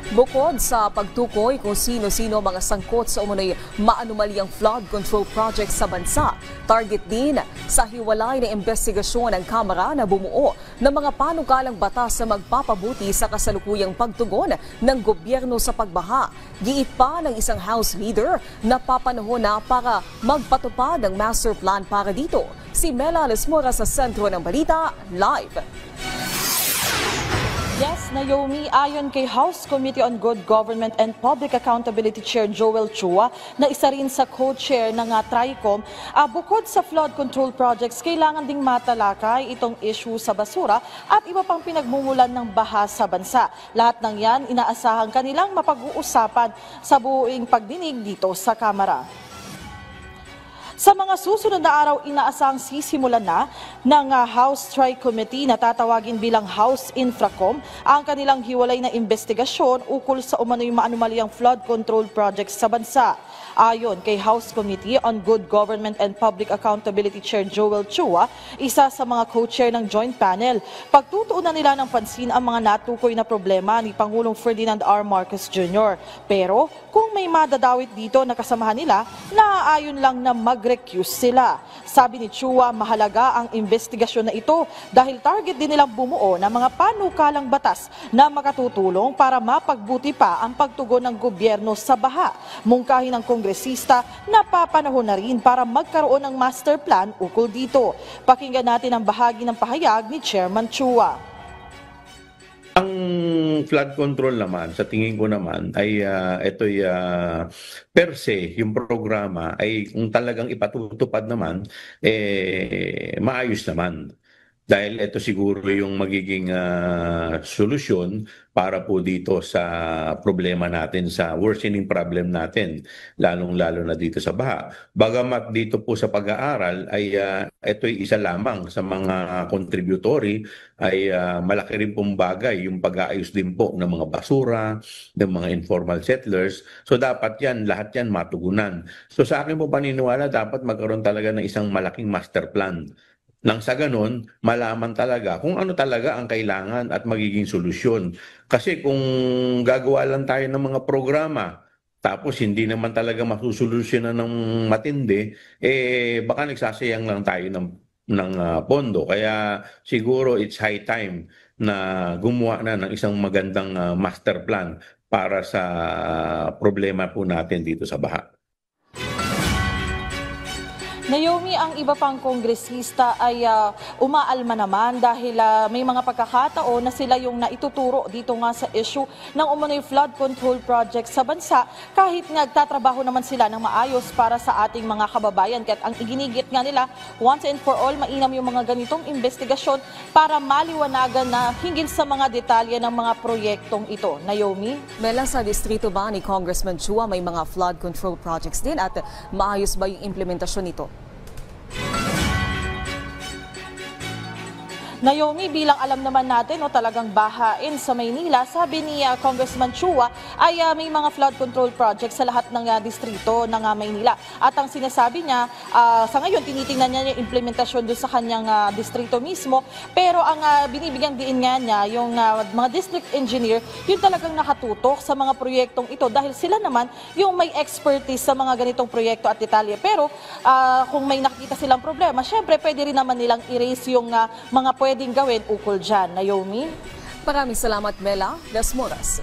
Bukod sa pagtukoy kung sino-sino mga sangkot sa umunoy maanumalyang flood control project sa bansa, target din sa hiwalay na investigasyon ng Kamara na bumuo ng mga panukalang batas na magpapabuti sa kasalukuyang pagtugon ng gobyerno sa pagbaha. Giit pa ng isang House Leader na papanahon na para magpatupad ng master plan para dito. Si Mela Lesmora sa sentro ng balita, live. Yes, Naomi, ayon kay House Committee on Good Government and Public Accountability Chair Joel Chua, na isa rin sa co-chair ng TRICOM, bukod sa flood control projects, kailangan ding matalakay itong issue sa basura at iba pang pinagmumulan ng baha sa bansa. Lahat ng yan, inaasahan kanilang mapag-uusapan sa buong pagdinig dito sa Kamara. Sa mga susunod na araw, inaasang sisimulan na ng House Tri-Committee na tatawagin bilang House Infracom ang kanilang hiwalay na investigasyon ukol sa umano'y maanumalyang flood control projects sa bansa. Ayon kay House Committee on Good Government and Public Accountability Chair Joel Chua, isa sa mga co-chair ng joint panel, pagtutuunan nila ng pansin ang mga natukoy na problema ni Pangulong Ferdinand R. Marcos Jr. Pero kung may madadawit dito na kasamahan nila, naaayon lang na mag-recuse sila. Sabi ni Chua, mahalaga ang investigasyon na ito dahil target din nilang bumuo ng mga panukalang batas na makatutulong para mapagbuti pa ang pagtugon ng gobyerno sa baha. Mungkahin ng kongresista na papanahon na rin para magkaroon ng master plan ukol dito. Pakinggan natin ang bahagi ng pahayag ni Chairman Chua. Ang flood control naman, sa tingin ko naman, ay ito'y per se, yung programa ay kung talagang ipatutupad naman, maayos naman. Dahil ito siguro yung magiging solusyon para po dito sa problema natin, sa worsening problem natin, lalong-lalo na dito sa baha. Bagamat dito po sa pag-aaral ay ito'y isa lamang sa mga contributory, ay malaki rin pong bagay yung pag-aayos din po ng mga basura, ng mga informal settlers. So dapat yan, lahat yan matugunan. So sa akin po paniniwala, dapat magkaroon talaga ng isang malaking master plan. Nang sa ganun, malaman talaga kung ano talaga ang kailangan at magiging solusyon. Kasi kung gagawa lang tayo ng mga programa, tapos hindi naman talaga masusolusyonan ng matindi, baka nagsasayang lang tayo ng pondo. Kaya siguro it's high time na gumawa na ng isang magandang master plan para sa problema po natin dito sa baha. Naomi, ang iba pang kongresista ay umaalma naman dahil may mga pagkakataon na sila yung naituturo dito nga sa issue ng umano'y flood control project sa bansa kahit nagtatrabaho naman sila ng maayos para sa ating mga kababayan. Kaya't ang iginigit nga nila, once and for all, mainam yung mga ganitong investigasyon para maliwanagan na hinggil sa mga detalye ng mga proyektong ito. Naomi? Mela, sa distrito ba ni Congressman Chua may mga flood control projects din at maayos ba yung implementasyon nito? Naomi, bilang alam naman natin, talagang bahain sa Maynila, sabi ni Congressman Chua ay may mga flood control projects sa lahat ng distrito ng Maynila. At ang sinasabi niya, sa ngayon tinitingnan niya yung implementasyon doon sa kanyang distrito mismo. Pero ang binibigyang diin nga niya, yung mga district engineer, yun talagang nakatutok sa mga proyektong ito dahil sila naman yung may expertise sa mga ganitong proyekto at detalye. Pero kung may nakikita silang problema, syempre pwede rin naman nilang erase yung mga pwedeng gawin ukol dyan. Naomi? Maraming salamat, Mela Lesmoras.